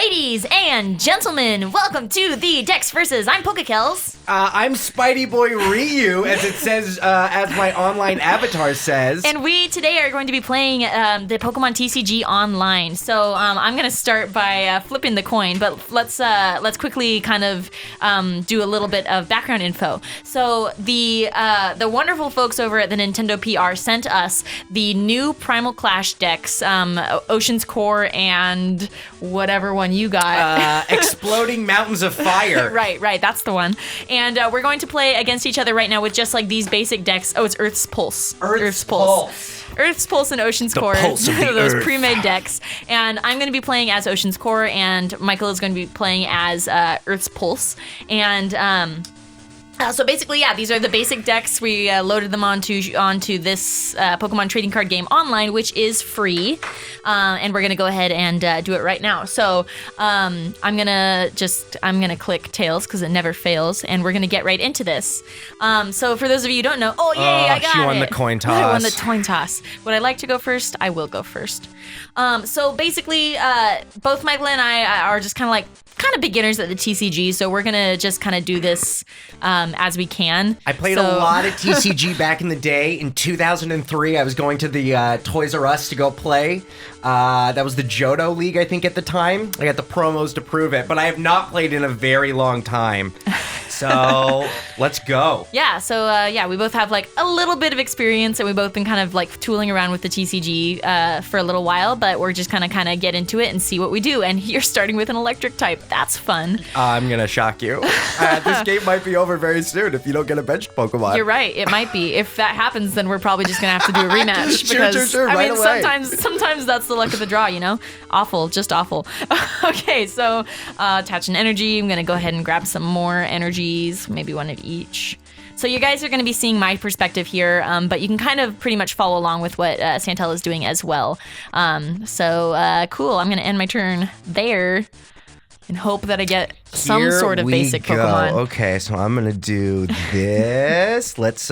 Ladies and gentlemen, welcome to the Dex Versus. I'm PokeKellz. I'm Spidey Boy Ryu, as it says, as my online avatar says. And we today are going to be playing the Pokemon TCG Online. So I'm going to start by flipping the coin, but let's quickly kind of do a little bit of background info. So the wonderful folks over at the Nintendo PR sent us the new Primal Clash decks, Ocean's Core and whatever one you got. Exploding Mountains of Fire. Right, that's the one. And we're going to play against each other right now with just like these basic decks. Oh, it's Earth's Pulse. Earth's Pulse and Ocean's Core. Pulse of the those Earth. pre-made decks. And I'm going to be playing as Ocean's Core, and Michael is going to be playing as Earth's Pulse. And so basically, yeah, these are the basic decks. We loaded them onto this Pokemon trading card game online, which is free. And we're gonna go ahead and do it right now. So I'm gonna click Tails because it never fails, and we're gonna get right into this. So for those of you who don't know, I got it. She won the coin toss. I won the coin toss. Would I like to go first? I will go first. So basically, both Michael and I are just kind of beginners at the TCG, so we're gonna just kind of do this as we can. I played a lot of TCG back in the day. In 2003, I was going to the Toys R Us to go play. That was the Johto League, I think, at the time. I got the promos to prove it, but I have not played in a very long time. So let's go. Yeah, so we both have like a little bit of experience, and we've both been kind of like tooling around with the TCG for a little while, but we're just kind of get into it and see what we do. And you're starting with an electric type. That's fun. I'm gonna shock you. This game might be over very soon if you don't get a benched Pokemon. You're right. It might be. If that happens, then we're probably just gonna have to do a rematch. Sure, right away. sometimes that's the luck of the draw, you know? Awful, just awful. Okay, so attach an energy. I'm gonna go ahead and grab some more energies, maybe one of each. So you guys are going to be seeing my perspective here, but you can kind of pretty much follow along with what Santell is doing as well. So cool. I'm going to end my turn there and hope that I get some sort of basic Pokemon. Okay, so I'm gonna do this. Let's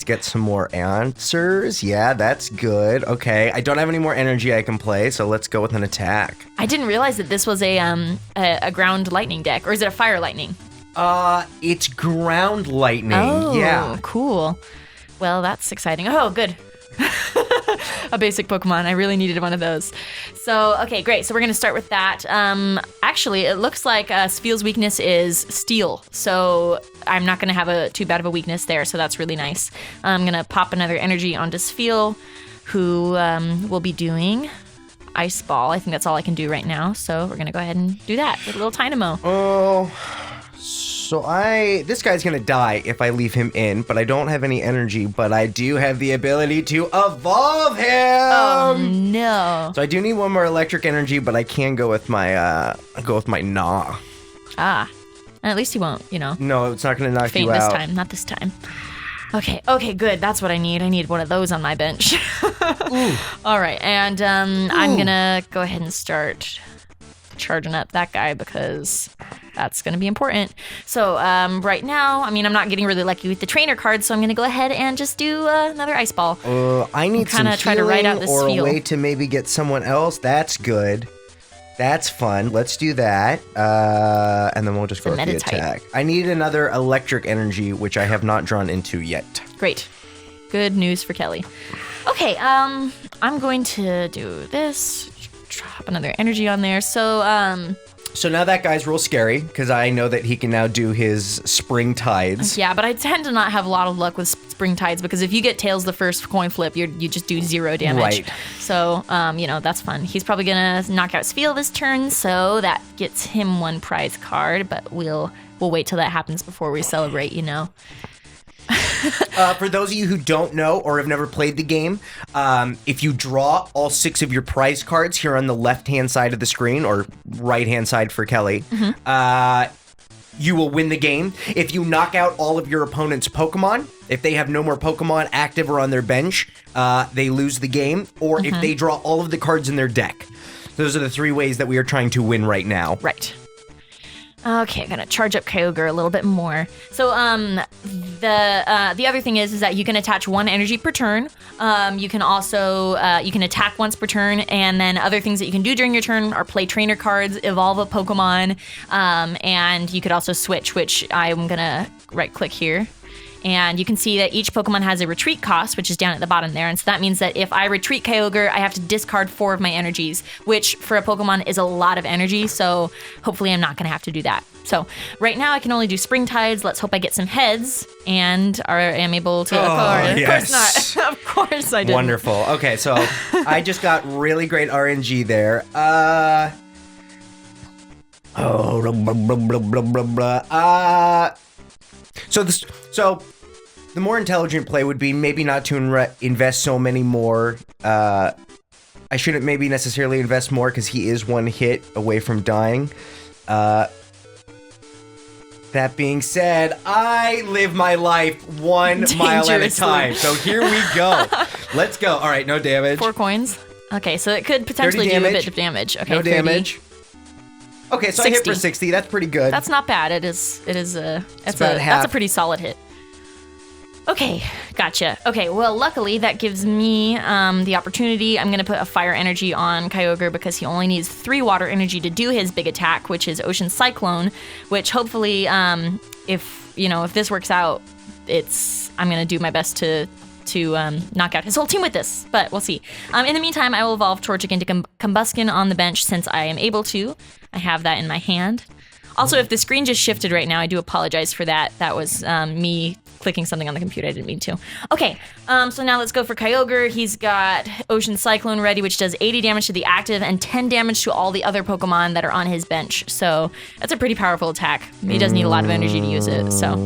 get some more answers. Yeah, that's good. Okay, I don't have any more energy I can play, so let's go with an attack. I didn't realize that this was a ground lightning deck, or is it a fire lightning? It's ground lightning. Oh, yeah. Cool. Well, that's exciting. Oh, good. A basic Pokemon. I really needed one of those. So, okay, great. So we're going to start with that. Actually, it looks like Spheal's weakness is Steel. So I'm not going to have too bad of a weakness there. So that's really nice. I'm going to pop another energy onto Spheal, who will be doing Ice Ball. I think that's all I can do right now. So we're going to go ahead and do that with a little Dynamo. Oh... So this guy's gonna die if I leave him in, but I don't have any energy, but I do have the ability to evolve him! Oh, no. So I do need one more electric energy, but I can go with my, Gnaw. Ah. And at least he won't, No, it's not gonna knock faint you out. this time. Not this time. Okay, good. That's what I need. I need one of those on my bench. All right, and I'm gonna go ahead and start charging up that guy because that's going to be important. So right now, I'm not getting really lucky with the trainer cards, so I'm going to go ahead and just do another Ice Ball. I need some try to ride out this or feel. A way to maybe get someone else. That's good. That's fun. Let's do that. And then we'll just go with the attack. I need another electric energy, which I have not drawn into yet. Great. Good news for Kelly. Okay, I'm going to do this. Drop another energy on there. So now that guy's real scary because I know that he can now do his Spring Tides. Yeah, but I tend to not have a lot of luck with Spring Tides because if you get Tails the first coin flip, you just do 0 damage. Right. So, that's fun. He's probably going to knock out Spheal this turn, so that gets him one prize card, but we'll wait till that happens before we celebrate, For those of you who don't know or have never played the game, if you draw all 6 of your prize cards here on the left-hand side of the screen, or right-hand side for Kelly, you will win the game. If you knock out all of your opponent's Pokemon, if they have no more Pokemon active or on their bench, they lose the game, or if they draw all of the cards in their deck. Those are the 3 ways that we are trying to win right now. Right. Okay, I'm gonna charge up Kyogre a little bit more. So the other thing is that you can attach 1 energy per turn. You can also you can attack once per turn, and then other things that you can do during your turn are play trainer cards, evolve a Pokemon, and you could also switch, which I'm gonna right click here. And you can see that each Pokemon has a retreat cost, which is down at the bottom there. And so that means that if I retreat Kyogre, I have to discard 4 of my energies, which for a Pokemon is a lot of energy. So hopefully I'm not going to have to do that. So right now I can only do Spring Tides. Let's hope I get some heads and am able to. Of course not. Of course I didn't. Wonderful. Okay, so I just got really great RNG there. So the more intelligent play would be maybe not to invest so many more. I shouldn't maybe necessarily invest more because he is 1 hit away from dying. That being said, I live my life 1 mile at a time. So here we go. Let's go. All right, no damage. 4 coins. Okay, so it could potentially do a bit of damage. Okay, no 30. damage. Okay, so 60. I hit for 60. That's pretty good. That's not bad. That's a pretty solid hit. Okay, gotcha. Okay, well, luckily that gives me the opportunity. I'm going to put a fire energy on Kyogre because he only needs 3 water energy to do his big attack, which is Ocean Cyclone, which hopefully, if this works out, I'm going to do my best to knock out his whole team with this, but we'll see. In the meantime, I will evolve Torchic into Combuskin on the bench since I am able to. I have that in my hand. Also, if the screen just shifted right now, I do apologize for that. That was me clicking something on the computer. I didn't mean to. Okay, so now let's go for Kyogre. He's got Ocean Cyclone ready, which does 80 damage to the active and 10 damage to all the other Pokemon that are on his bench. So that's a pretty powerful attack. He does need a lot of energy to use it, so.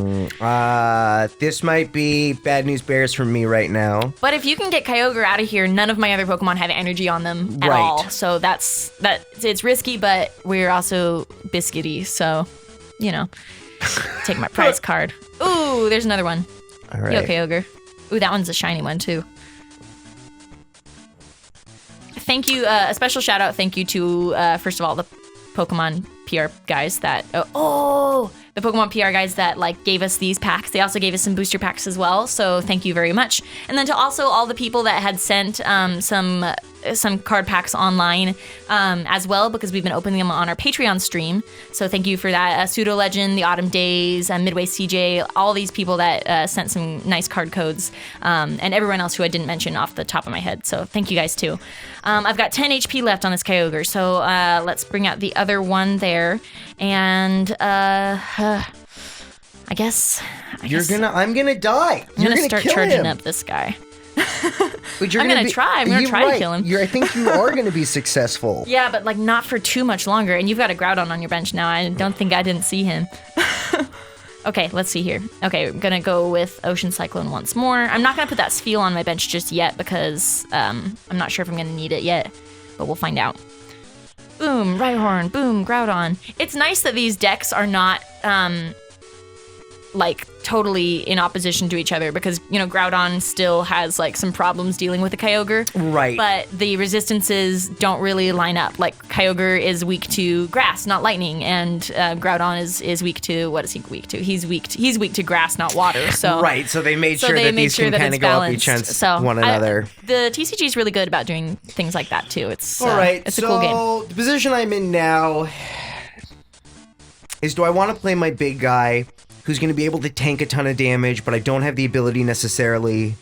This might be bad news bears for me right now. But if you can get Kyogre out of here, none of my other Pokemon have energy on them at all. So it's risky, but we're also biscuity, so, take my prize card. Ooh, there's another one. All right. Yo, Kyogre. Ooh, that one's a shiny one, too. Thank you, a special shout out, thank you to, first of all, the Pokemon PR guys that, the Pokemon PR guys that gave us these packs. They also gave us some booster packs as well, so thank you very much. And then to also all the people that had sent some card packs online as well, because we've been opening them on our Patreon stream. So thank you for that. Pseudo Legend, The Autumn Days, Midway CJ, all these people that sent some nice card codes, and everyone else who I didn't mention off the top of my head. So thank you guys too. I've got 10 HP left on this Kyogre, so let's bring out the other one there. And I guess I'm gonna die. I'm gonna start charging up this guy. I'm gonna try to kill him. I think you are gonna be successful. Yeah, but not for too much longer. And you've got a Groudon on your bench now. I don't think I didn't see him. Okay, let's see here. Okay, I'm gonna go with Ocean Cyclone once more. I'm not gonna put that Spheal on my bench just yet because I'm not sure if I'm gonna need it yet, but we'll find out. Boom, Rhyhorn, boom, Groudon. It's nice that these decks are not totally in opposition to each other because, Groudon still has some problems dealing with the Kyogre. Right. But the resistances don't really line up. Kyogre is weak to grass, not lightning, and Groudon is weak to, what is he weak to? He's weak to grass, not water. So right, so they made sure that these can kind of go up against one another. The TCG is really good about doing things like that too. It's all right. It's a cool game. So the position I'm in now is, do I want to play my big guy who's going to be able to tank a ton of damage, but I don't have the ability necessarily.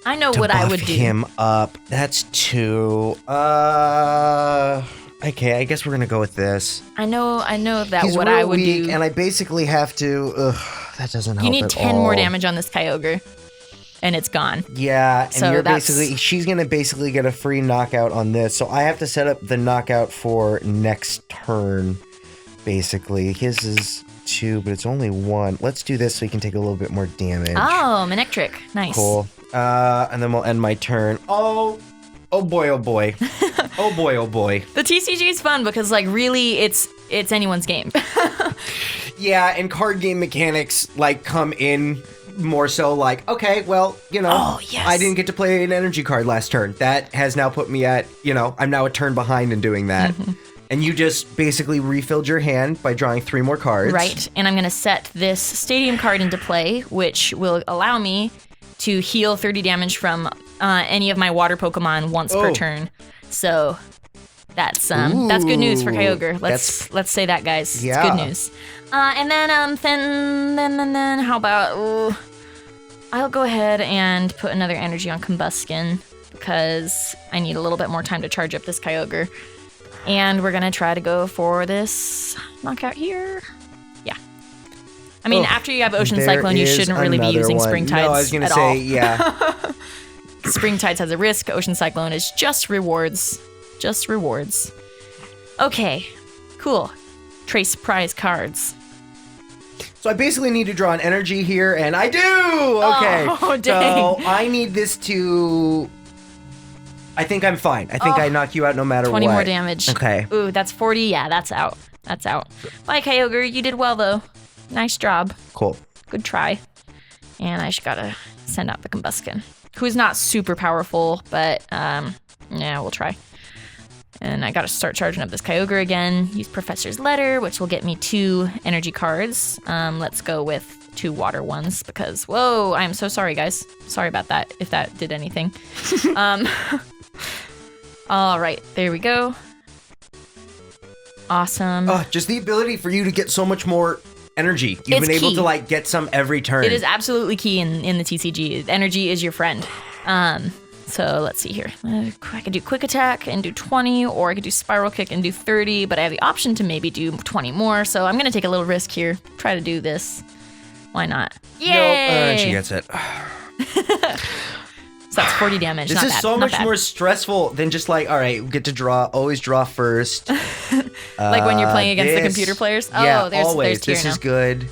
I know what I would do. Him up. That's 2. Okay, I guess we're gonna go with this. I know that He's what real I would weak, do. And I basically have to. That doesn't help. You need at 10 all. more damage on this Kyogre, and it's gone. Yeah, and so she's gonna basically get a free knockout on this. So I have to set up the knockout for next turn. Basically, his is 2, but it's only 1. Let's do this so he can take a little bit more damage. Oh, Manectric. Nice. Cool. And then we'll end my turn. Oh boy, oh boy. Oh boy, oh boy. The TCG is fun because, really, it's anyone's game. Yeah, and card game mechanics, come in more so okay, well, Oh, yes. I didn't get to play an energy card last turn. That has now put me at, I'm now a turn behind in doing that. Mm-hmm. And you just basically refilled your hand by drawing 3 more cards. Right. And I'm going to set this stadium card into play, which will allow me to heal 30 damage from any of my water Pokemon once per turn. So that's good news for Kyogre. Let's say that, guys. Yeah. It's good news. And then how about I'll go ahead and put another energy on Combuskin because I need a little bit more time to charge up this Kyogre. And we're gonna try to go for this knockout here. Yeah. I mean, after you have Ocean Cyclone, you shouldn't really be using Spring Tides. No, I was gonna say, yeah. Spring Tides has a risk. Ocean Cyclone is just rewards. Just rewards. Okay, cool. Trace prize cards. So I basically need to draw an energy here, and I do! Okay. Oh, dang. So I need this to... I think I'm fine. I think I knock you out no matter 20 what. 20 more damage. Okay. Ooh, that's 40. Yeah, that's out. That's out. Bye, Kyogre. You did well, though. Nice job. Cool. Good try. And I just gotta send out the Combuskin, who's not super powerful, but yeah, we'll try. And I gotta start charging up this Kyogre again. Use Professor's Letter, which will get me 2 energy cards. Let's go with 2 water ones because, whoa, I'm so sorry, guys. Sorry about that, if that did anything. All right, there we go. Awesome. Just the ability for you to get so much more energy. You've been able to, like, get some every turn. It is absolutely key in the TCG. Energy is your friend. So let's see here. I could do Quick Attack and do 20, or I could do Spiral Kick and do 30, but I have the option to maybe do 20 more, so I'm going to take a little risk here. Try to do this. Why not? Yay! Nope. And she gets it. So that's 40 damage. This Not is bad. so Not much bad. more stressful than just like, all right, we get to draw, always draw first. Like when you're playing against the computer players? Yeah, Oh, there's always. Tyr This now. is good.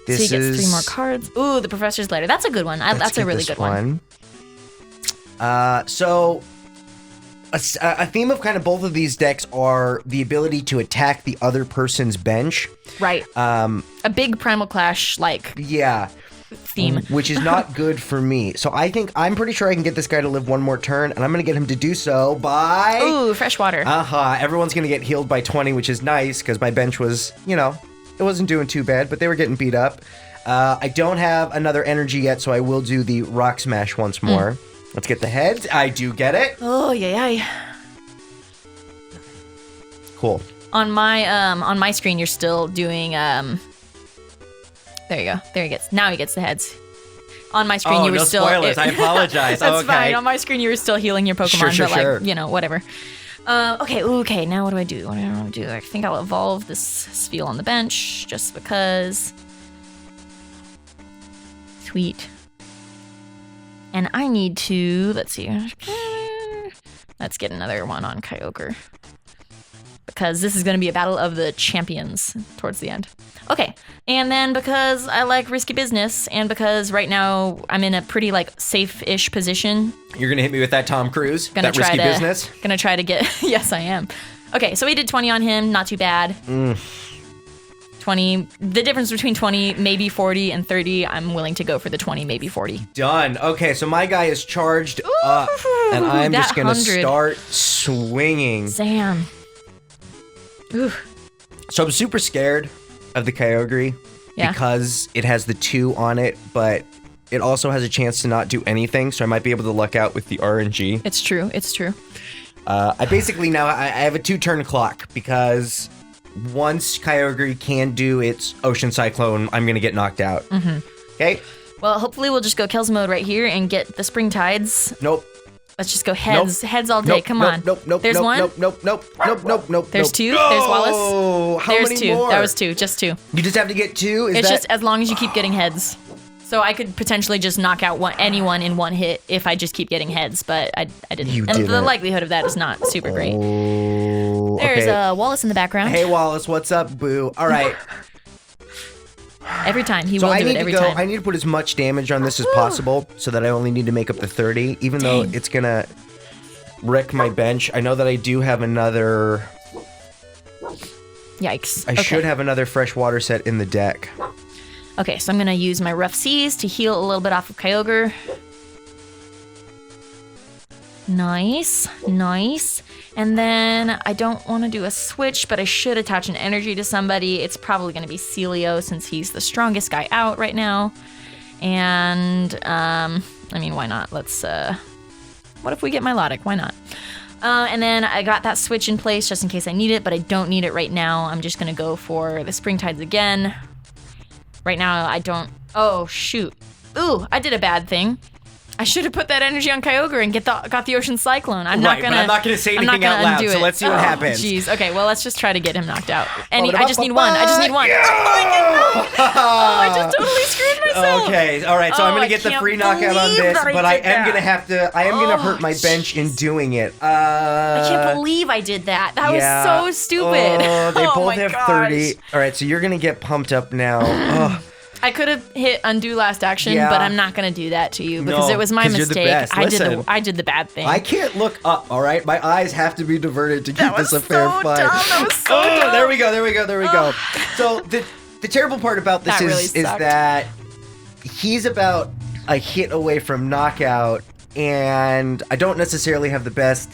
This So he gets is 3 more cards. Ooh, the Professor's Letter. That's a good one. That's a really good one. So a theme of kind of both of these decks are the ability to attack the other person's bench. Right. A big Primal Clash like Yeah. theme. Which is not good for me. So I'm pretty sure I can get this guy to live 1 more turn, and I'm going to get him to do so by... Ooh, fresh water. Everyone's going to get healed by 20, which is nice, because my bench was, it wasn't doing too bad, but they were getting beat up. I don't have another energy yet, so I will do the Rock Smash once more. Let's get the heads. I do get it. Oh, yeah. Cool. On my screen, you're still doing There you go. There he gets. Now he gets the heads. On my screen, you were no still. spoilers. I apologize. That's okay. fine. On my screen, you were still healing your Pokemon, Sure. whatever. Okay. Now what do I do? What do I want to do? I think I'll evolve this Spheal on the bench just because. Sweet. And I need to. Let's see. Let's get another one on Kyogre. Because this is going to be a battle of the champions towards the end. Okay, and then because I like risky business, and because right now I'm in a pretty safe-ish position. You're gonna hit me with that Tom Cruise, that risky business. Gonna try to get. Yes, I am. Okay, so we did 20 on him, not too bad. 20. The difference between 20, maybe 40, and 30. I'm willing to go for the 20, maybe 40. Done. Okay, so my guy is charged up, and I'm just gonna 100. start swinging. Sam. Ooh. So I'm super scared of the Kyogre because it has the 2 on it, but it also has a chance to not do anything, so I might be able to luck out with the RNG. It's true. I basically now I have a 2-turn clock because once Kyogre can do its Ocean Cyclone, I'm going to get knocked out. Okay? Well, hopefully we'll just go Kells mode right here and get the Spring Tides. Nope. Let's just go heads. Nope. Heads all day. Come on. Nope. There's one. Nope. There's 2. No! There's Wallace. How There's many 2. more? That was 2. Just 2. You just have to get 2? It's just as long as you keep getting heads. So I could potentially just knock out anyone in 1 hit if I just keep getting heads, but I didn't. You and didn't. the likelihood of that is not super great. Oh, There's okay. Wallace in the background. Hey Wallace, what's up, boo? All right. Every time. He will do it every time. I need to put as much damage on this as possible so that I only need to make up the 30, even though it's going to wreck my bench. I know that I do have another... Yikes. I should have another fresh water set in the deck. Okay, so I'm going to use my Rough Seas to heal a little bit off of Kyogre. Nice. And then I don't want to do a switch, but I should attach an energy to somebody. It's probably going to be Celio since he's the strongest guy out right now. And, I mean, why not? Let's, what if we get Milotic? Why not? And then I got that switch in place just in case I need it, but I don't need it right now. I'm just going to go for the Springtides again. Right now, I don't... Oh, shoot. Ooh, I did a bad thing. I should have put that energy on Kyogre and got the Ocean Cyclone. I'm not gonna say anything out loud, so let's see what happens. Jeez. Okay, well, let's just try to get him knocked out. And I just need one. Yeah! Oh, I just totally screwed myself. Okay, all right. So I'm gonna get the free knockout on this, but I am gonna have to. I am gonna hurt my bench in doing it. I can't believe I did that. That was so stupid. Oh, they both have 30. All right, so you're gonna get pumped up now. I could have hit undo last action, but I'm not going to do that to you because it was my mistake. I did the bad thing. I can't look up, all right? My eyes have to be diverted to keep this a fair fight. That was so dumb. There we go. So the terrible part about this is that he's about a hit away from knockout, and I don't necessarily have the best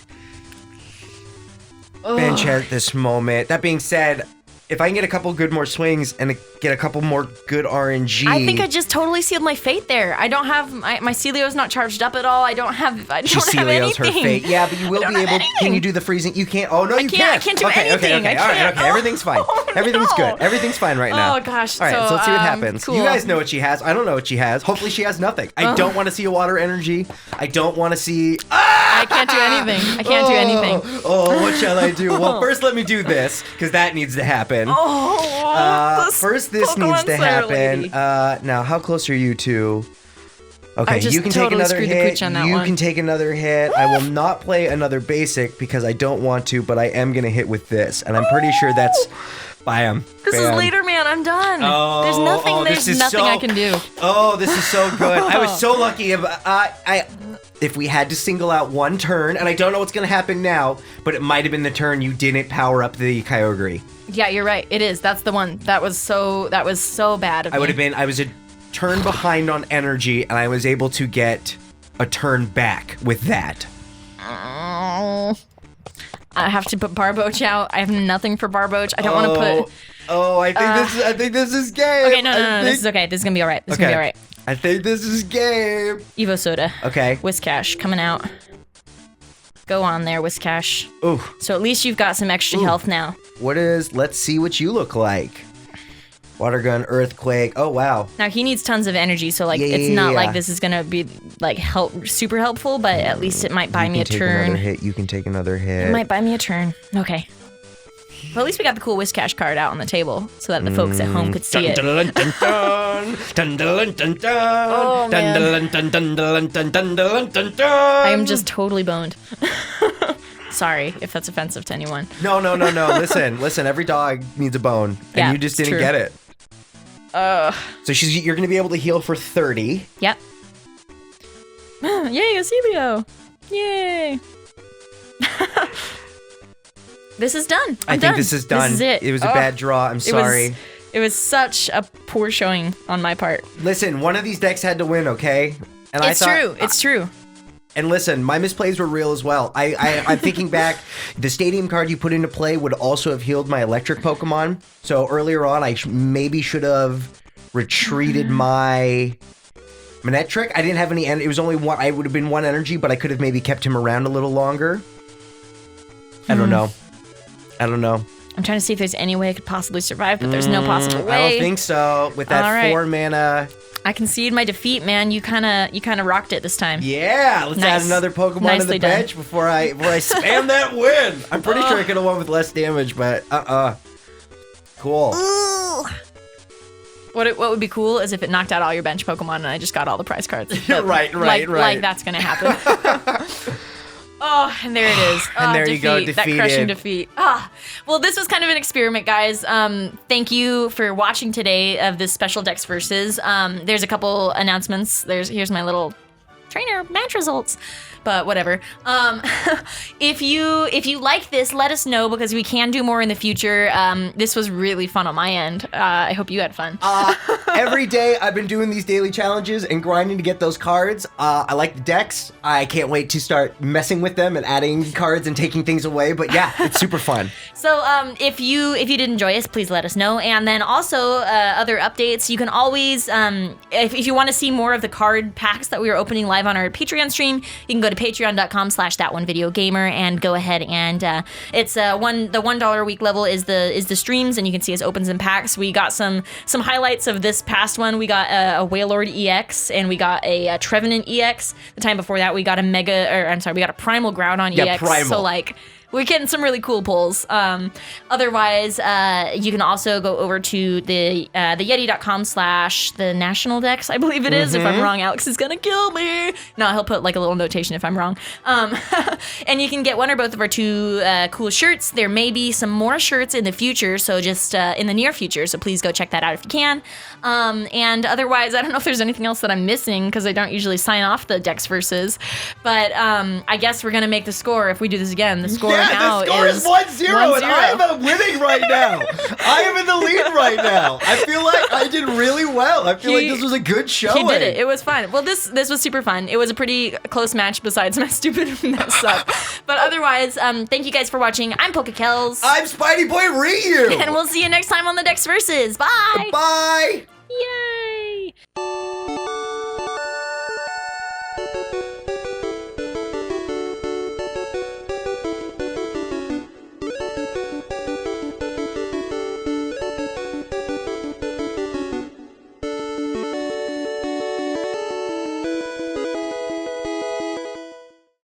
bench at this moment. That being said, if I can get a couple good more swings and get a couple more good RNG. I think I just totally sealed my fate there. I don't have my Celio's not charged up at all. I don't have anything. Her fate. Yeah, but you will be able. Can you do the freezing? You can't. Oh no, you can't. I can't do anything. Okay. All right. Okay. Everything's fine. Everything's good. Everything's fine right now. Oh gosh. All right. So let's see what happens. Cool. You guys know what she has. I don't know what she has. Hopefully she has nothing. I don't want to see a water energy. I don't want to see. I can't do anything. I can't do anything. Oh, what shall I do? Well, first let me do this because that needs to happen. First, this needs to happen. Now, how close are you to? Okay, you can take another hit. You can take another hit. I will not play another basic because I don't want to, but I am gonna hit with this, and I'm pretty sure that's. Bam. This is later, man. I'm done. Oh, there's nothing I can do. Oh, this is so good. I was so lucky. If we had to single out one turn, and I don't know what's gonna happen now, but it might have been the turn you didn't power up the Kyogre. Yeah, you're right. It is. That's the one. That was so bad of me. I was a turn behind on energy, and I was able to get a turn back with that. I have to put Barboach out. I have nothing for Barboach. I don't want to put. Oh, I think this is game. Okay, no. This is okay. This is gonna be all right. This is gonna be all right. I think this is game. Evo Soda. Okay. Whiskash coming out. Go on there, Whiskash. Ooh. So at least you've got some extra health now. Let's see what you look like. Water gun, earthquake. Oh, wow. Now he needs tons of energy, so it's not like this is gonna be like super helpful, but at least it might buy me a turn. You can take another hit. It might buy me a turn. Okay. But at least we got the cool Whiskash card out on the table so that the folks at home could see it. Oh, man. I am just totally boned. Sorry if that's offensive to anyone. No. Listen. Every dog needs a bone, and you just didn't get it. So you're going to be able to heal for 30. Yep. Yay, a Celio. Yay. This is done. I think this is done. This is it. It was a bad draw. I'm sorry. It was such a poor showing on my part. Listen, one of these decks had to win, okay? And It's true. And listen, my misplays were real as well. I'm thinking back, the stadium card you put into play would also have healed my electric Pokemon. So earlier on, I maybe should have retreated my Manectric. I didn't have any, it was only one, I would have been one energy, but I could have maybe kept him around a little longer. I don't know. I'm trying to see if there's any way I could possibly survive, but there's no possible way. I don't think so. With that 4 mana... I conceded my defeat, man. You kind of rocked it this time. Yeah, let's add another Pokemon to the bench before I spam that win. I'm pretty sure I could have won with less damage, but cool. Ooh. What would be cool is if it knocked out all your bench Pokemon and I just got all the prize cards. Right. Like that's gonna happen. Oh, and there it is. And there you go, defeated. That crushing defeat. Well, this was kind of an experiment, guys. Thank you for watching today of this special Dex Versus. There's a couple announcements. Here's my little trainer match results. But whatever. If you like this, let us know because we can do more in the future. This was really fun on my end. I hope you had fun. Every day I've been doing these daily challenges and grinding to get those cards. I like the decks. I can't wait to start messing with them and adding cards and taking things away. But yeah, it's super fun. So if you did enjoy us, please let us know. And then also other updates. You can always, if you want to see more of the card packs that we are opening live on our Patreon stream, you can go to patreon.com/thatonevideogamer and go ahead and it's the $1 a week level is the streams, and you can see us opens and packs. We got some highlights of this past one. We got a Wailord EX and we got a Trevenant EX. The time before that we got we got a Primal Groudon EX. Primal. So like we're getting some really cool pulls. Otherwise, you can also go over to the Yeti.com/the national decks, I believe it is. If I'm wrong, Alex is gonna kill me. No, he'll put like a little notation if I'm wrong. And you can get one or both of our two cool shirts. There may be some more shirts in the future, so just in the near future. So please go check that out if you can. And otherwise, I don't know if there's anything else that I'm missing because I don't usually sign off the decks versus. But I guess we're gonna make the score if we do this again. The score. Yeah, the score is 1-0, and I am winning right now. I am in the lead right now. I feel like I did really well. I feel like this was a good show. He did it. It was fun. Well, this was super fun. It was a pretty close match besides my stupid mess up. But otherwise, thank you guys for watching. I'm PokeKellz. I'm Spidey Boy Ryu. And we'll see you next time on the Dex Versus. Bye. Bye. Yay.